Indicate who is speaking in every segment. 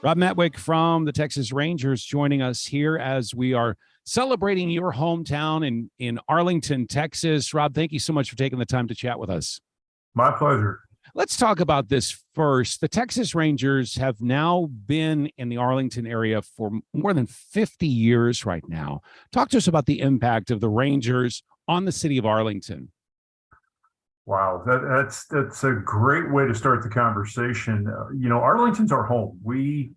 Speaker 1: Rob Matwick from the Texas Rangers joining us here as we are celebrating your hometown in Arlington, Texas. Rob, thank you so much for taking the time to chat with us.
Speaker 2: My pleasure.
Speaker 1: Let's talk about this first. The Texas Rangers have now been in the Arlington area for more than 50 years right now. Talk to us about the impact of the Rangers on the city of Arlington.
Speaker 2: Wow, that's a great way to start the conversation. Arlington's our home. We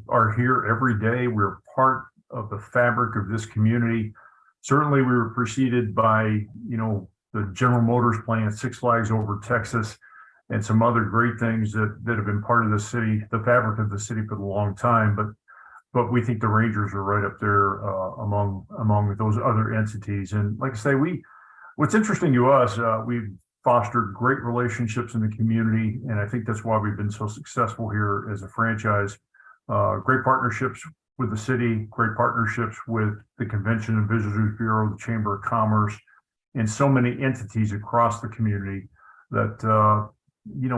Speaker 2: are here every day. We're part of the fabric of this community. Certainly, we were preceded by the General Motors plant, Six Flags Over Texas, and some other great things that have been part of the city, the fabric of the city for a long time. But we think the Rangers are right up there among those other entities. And like I say, what's interesting to us, we've fostered great relationships in the community, and I think that's why we've been so successful here as a franchise. Great partnerships with the city, great partnerships with the Convention and Visitors Bureau, the Chamber of Commerce, and so many entities across the community that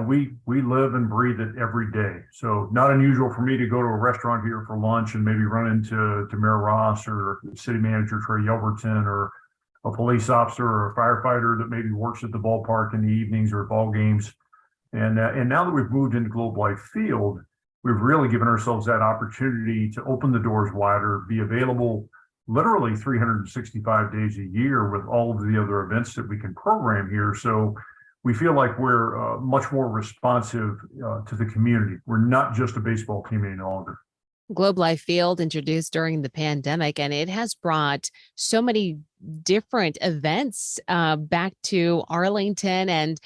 Speaker 2: we live and breathe it every day. So not unusual for me to go to a restaurant here for lunch and maybe run into Mayor Ross or City Manager Trey Yelverton or a police officer or a firefighter that maybe works at the ballpark in the evenings or ball games. And now that we've moved into Globe Life Field, we've really given ourselves that opportunity to open the doors wider, be available literally 365 days a year with all of the other events that we can program here. So we feel like we're much more responsive to the community. We're not just a baseball team any longer.
Speaker 3: Globe Life Field introduced during the pandemic, and it has brought so many different events back to Arlington, and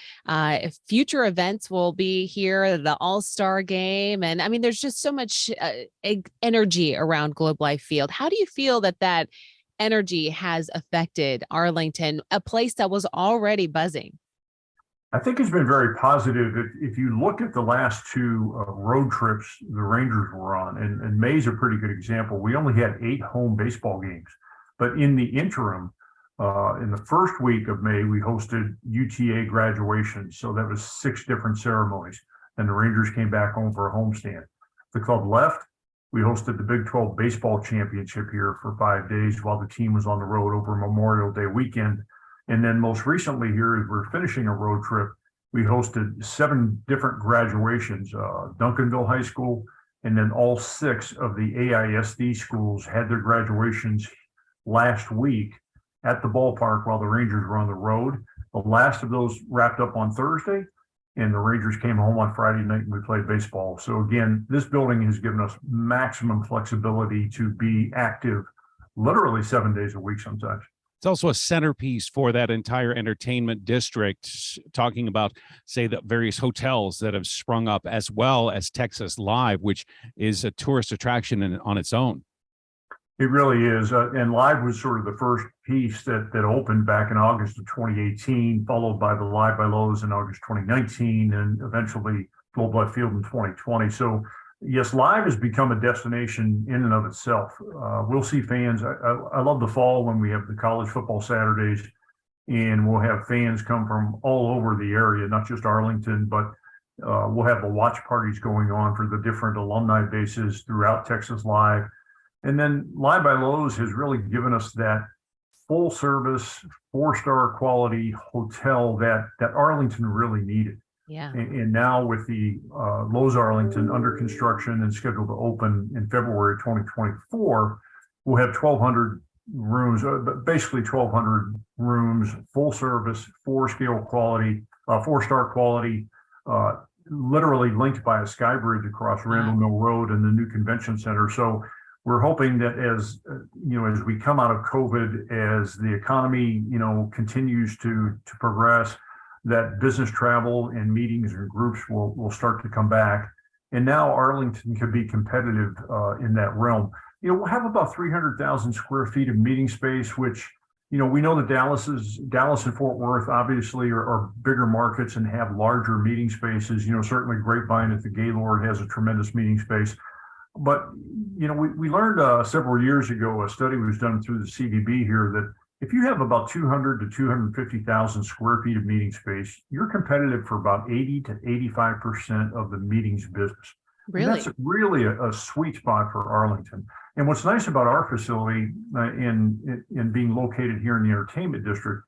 Speaker 3: future events will be here, the All-Star Game. And I mean, there's just so much energy around Globe Life Field. How do you feel that energy has affected Arlington, a place that was already buzzing?
Speaker 2: I think it's been very positive. If you look at the last two road trips the Rangers were on, and May's a pretty good example. We only had 8 home baseball games, but in the interim, in the first week of May, we hosted UTA graduation. So that was 6 different ceremonies, and the Rangers came back home for a homestand. The club left. We hosted the Big 12 baseball championship here for 5 days while the team was on the road over Memorial Day weekend. And then most recently here, as we're finishing a road trip, we hosted 7 different graduations, Duncanville High School, and then all 6 of the AISD schools had their graduations last week at the ballpark while the Rangers were on the road. The last of those wrapped up on Thursday, and the Rangers came home on Friday night and we played baseball. So again, this building has given us maximum flexibility to be active literally 7 days a week sometimes.
Speaker 1: It's also a centerpiece for that entire entertainment district, talking about, say, the various hotels that have sprung up, as well as Texas Live, which is a tourist attraction on its own.
Speaker 2: It really is. And Live was sort of the first piece that opened back in August of 2018, followed by the Live by Lowe's in August 2019, and eventually Globe Life Field in 2020. So yes, Live has become a destination in and of itself. We'll see fans. I love the fall when we have the college football Saturdays, and we'll have fans come from all over the area, not just Arlington, but we'll have the watch parties going on for the different alumni bases throughout Texas Live. And then Live by Lowe's has really given us that full service, 4-star quality hotel that Arlington really needed.
Speaker 3: Yeah.
Speaker 2: And now with the Lowe's Arlington under construction and scheduled to open in February 2024, we'll have 1,200 rooms, basically 1,200 rooms, full service, 4-star quality, literally linked by a sky bridge across Randall Mill Road and the new convention center. So we're hoping that as we come out of COVID, as the economy, continues to progress, that business travel and meetings and groups will start to come back. And now Arlington could be competitive in that realm. We'll have about 300,000 square feet of meeting space, which, we know that Dallas and Fort Worth obviously are bigger markets and have larger meeting spaces. Certainly Grapevine at the Gaylord has a tremendous meeting space. But, we learned several years ago, a study was done through the CVB here, that if you have about 200 to 250,000 square feet of meeting space, you're competitive for about 80 to 85% of the meetings business. And
Speaker 3: Really?
Speaker 2: that's really a sweet spot for Arlington. And what's nice about our facility in being located here in the entertainment district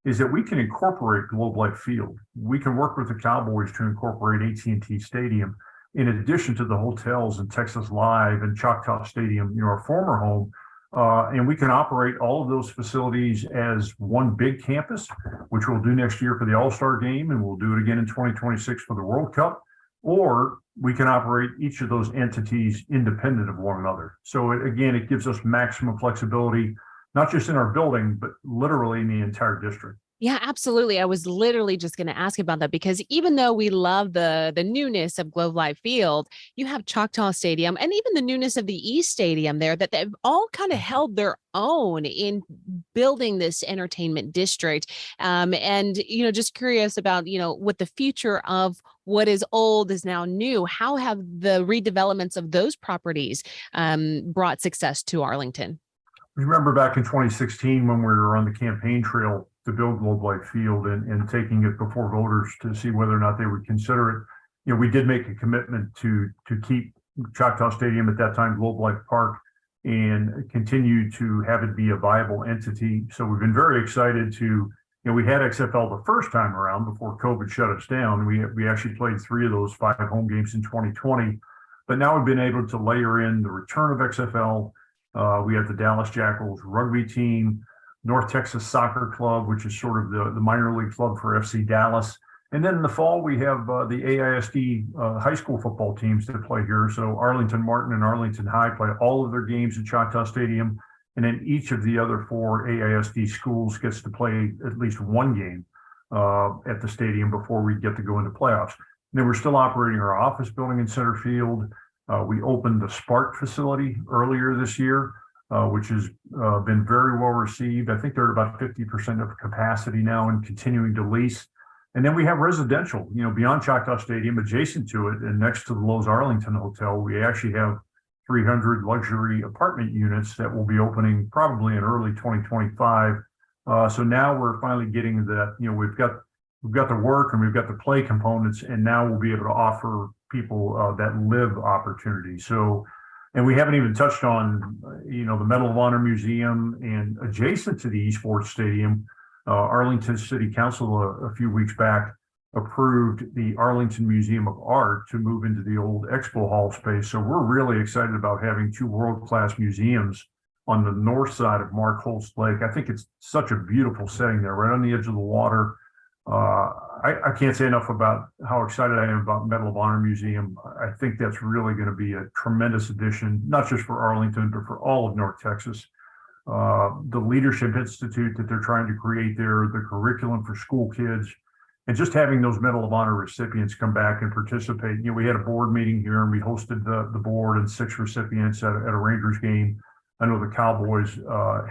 Speaker 2: is that we can incorporate Globe Life Field. We can work with the Cowboys to incorporate AT&T Stadium in addition to the hotels and Texas Live and Choctaw Stadium, our former home. And we can operate all of those facilities as one big campus, which we'll do next year for the All-Star Game, and we'll do it again in 2026 for the World Cup. Or we can operate each of those entities independent of one another. So it gives us maximum flexibility, not just in our building, but literally in the entire district.
Speaker 3: Yeah, absolutely. I was literally just going to ask about that because even though we love the newness of Globe Life Field, you have Choctaw Stadium and even the newness of the East Stadium there that they've all kind of held their own in building this entertainment district. And just curious about what the future of what is old is now new. How have the redevelopments of those properties brought success to Arlington?
Speaker 2: Remember back in 2016 when we were on the campaign trail to build Globe Life Field and taking it before voters to see whether or not they would consider it. We did make a commitment to keep Choctaw Stadium at that time, Globe Life Park, and continue to have it be a viable entity. So we've been very excited to, we had XFL the first time around before COVID shut us down. We actually played 3 of those 5 home games in 2020, but now we've been able to layer in the return of XFL. We have the Dallas Jackals rugby team, North Texas Soccer Club, which is sort of the minor league club for FC Dallas. And then in the fall, we have the AISD high school football teams that play here. So Arlington Martin and Arlington High play all of their games at Choctaw Stadium. And then each of the other 4 AISD schools gets to play at least one game at the stadium before we get to go into playoffs. And then we're still operating our office building in center field. We opened the Spark facility earlier this year, which has been very well received. I think they're at about 50% of capacity now and continuing to lease. And then we have residential, beyond Choctaw Stadium, adjacent to it and next to the Lowe's Arlington Hotel. We actually have 300 luxury apartment units that will be opening probably in early 2025. So now we're finally getting that, we've got the work and we've got the play components, and now we'll be able to offer people that live opportunities. So, and we haven't even touched on, the Medal of Honor Museum, and adjacent to the esports stadium, Arlington City Council a few weeks back approved the Arlington Museum of Art to move into the old Expo Hall space. So we're really excited about having 2 world-class museums on the north side of Mark Holtz Lake. I think it's such a beautiful setting there, right on the edge of the water. I can't say enough about how excited I am about Medal of Honor Museum. I think that's really going to be a tremendous addition, not just for Arlington, but for all of North Texas. The Leadership Institute that they're trying to create there, the curriculum for school kids, and just having those Medal of Honor recipients come back and participate. We had a board meeting here and we hosted the board and 6 recipients at a Rangers game. I know the Cowboys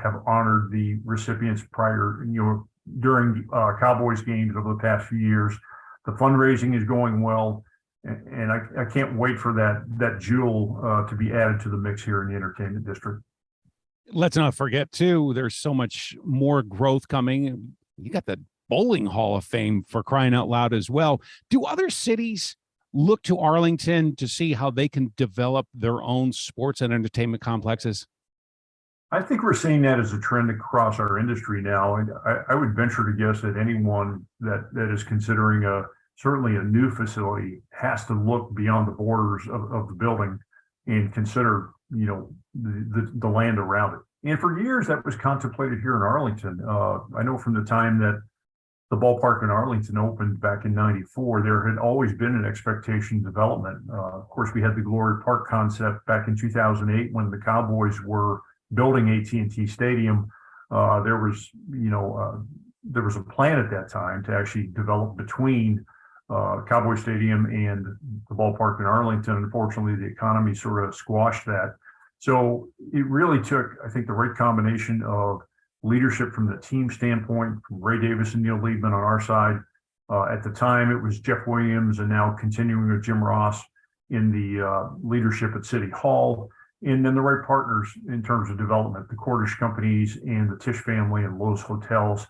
Speaker 2: have honored the recipients prior, during Cowboys games over the past few years. The fundraising is going well, and I can't wait for that jewel to be added to the mix here in the entertainment district.
Speaker 1: Let's not forget, too, there's so much more growth coming. You got the Bowling Hall of Fame, for crying out loud, as well. Do other cities look to Arlington to see how they can develop their own sports and entertainment complexes?
Speaker 2: I think we're seeing that as a trend across our industry now. And I would venture to guess that anyone that is considering certainly a new facility has to look beyond the borders of the building and consider, the land around it. And for years that was contemplated here in Arlington. I know from the time that the ballpark in Arlington opened back in '94, there had always been an expectation of development. Of course, we had the Glory Park concept back in 2008 when the Cowboys were building AT&T Stadium. There was a plan at that time to actually develop between Cowboy Stadium and the ballpark in Arlington. Unfortunately, the economy sort of squashed that. So it really took, I think, the right combination of leadership from the team standpoint, from Ray Davis and Neil Liebman on our side. At the time, it was Jeff Williams, and now continuing with Jim Ross in the leadership at City Hall. And then the right partners in terms of development, the Cordish companies and the Tisch family and Lowe's Hotels.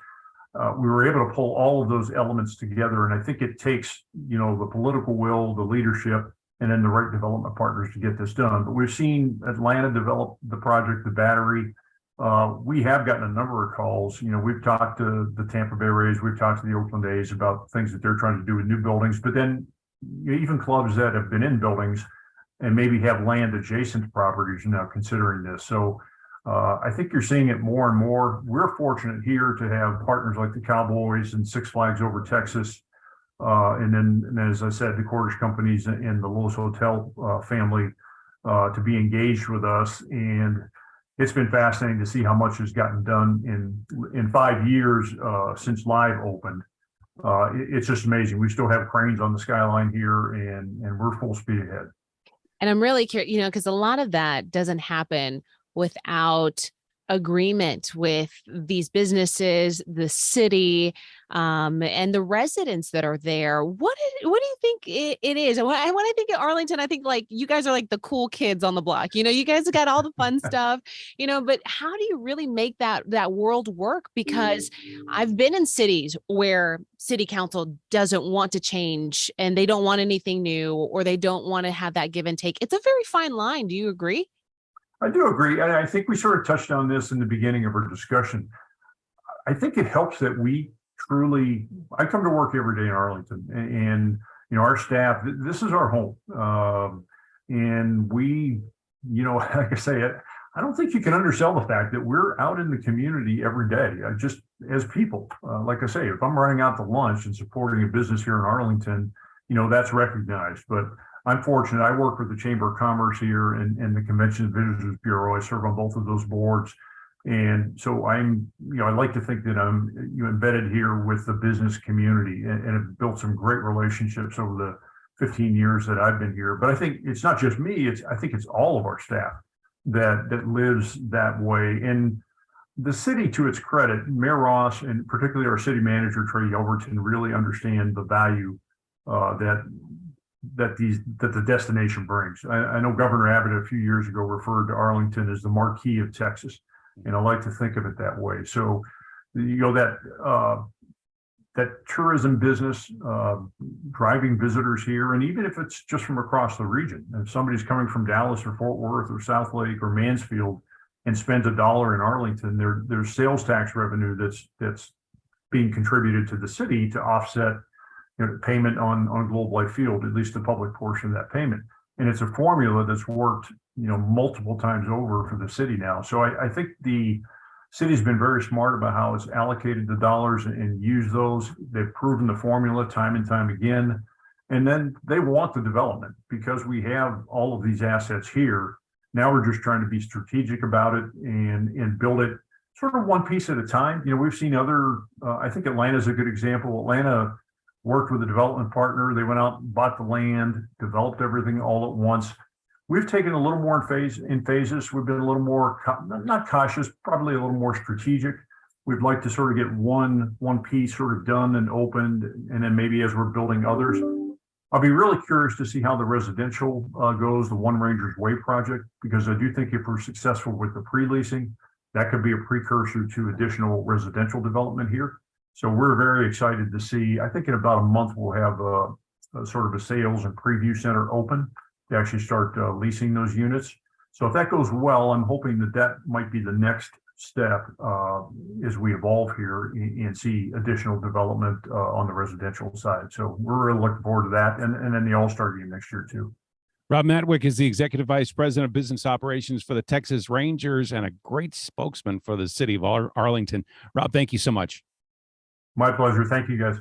Speaker 2: We were able to pull all of those elements together. And I think it takes, the political will, the leadership, and then the right development partners to get this done. But we've seen Atlanta develop the project, the Battery. We have gotten a number of calls. We've talked to the Tampa Bay Rays, we've talked to the Oakland A's about things that they're trying to do with new buildings, but then even clubs that have been in buildings and maybe have land adjacent to properties are now considering this. So I think you're seeing it more and more. We're fortunate here to have partners like the Cowboys and Six Flags Over Texas. And then, as I said, the Cordish companies and the Lowe's Hotel family to be engaged with us. And it's been fascinating to see how much has gotten done in 5 years since Live opened. It's just amazing. We still have cranes on the skyline here, and we're full speed ahead.
Speaker 3: And I'm really curious, because a lot of that doesn't happen without agreement with these businesses, the city, and the residents that are there. What do you think it is? And when I think of Arlington, I think like you guys are like the cool kids on the block. You guys got all the fun stuff. But how do you really make that world work? Because I've been in cities where city council doesn't want to change and they don't want anything new, or they don't want to have that give and take. It's a very fine line. Do you agree?
Speaker 2: I do agree. And I think we sort of touched on this in the beginning of our discussion. I think it helps that I come to work every day in Arlington, and our staff, this is our home. And we, like I say, I don't think you can undersell the fact that we're out in the community every day, just as people. Like I say, if I'm running out to lunch and supporting a business here in Arlington, that's recognized. But I'm fortunate. I work with the Chamber of Commerce here and the Convention and Visitors Bureau. I serve on both of those boards. And so I like to think that I'm embedded here with the business community and have built some great relationships over the 15 years that I've been here. But I think it's not just me. I think it's all of our staff that lives that way. And the city, to its credit, Mayor Ross and particularly our city manager, Trey Yelverton, really understand the value that the destination brings. I know Governor Abbott a few years ago referred to Arlington as the marquee of Texas, and I like to think of it that way. So, that tourism business, driving visitors here, and even if it's just from across the region, if somebody's coming from Dallas or Fort Worth or Southlake or Mansfield and spends $1 in Arlington, there's sales tax revenue that's being contributed to the city to offset payment on Globe Life Field, at least the public portion of that payment. And it's a formula that's worked, multiple times over for the city now. So I think the city's been very smart about how it's allocated the dollars and used those. They've proven the formula time and time again. And then they want the development because we have all of these assets here. Now we're just trying to be strategic about it and build it sort of one piece at a time. We've seen I think Atlanta's a good example. Atlanta worked with a development partner. They went out and bought the land, developed everything all at once. We've taken a little more in phases. We've been a little more, not cautious, probably a little more strategic. We'd like to sort of get one piece sort of done and opened, and then maybe as we're building others. I'll be really curious to see how the residential goes, the One Rangers Way project, because I do think if we're successful with the pre-leasing, that could be a precursor to additional residential development here. So we're very excited to see. I think in about a month we'll have a sort of a sales and preview center open to actually start leasing those units. So if that goes well, I'm hoping that might be the next step as we evolve here and see additional development on the residential side. So we're really looking forward to that, and then the All-Star game next year too.
Speaker 1: Rob Matwick is the Executive Vice President of Business Operations for the Texas Rangers and a great spokesman for the city of Arlington. Rob, thank you so much.
Speaker 2: My pleasure. Thank you, guys.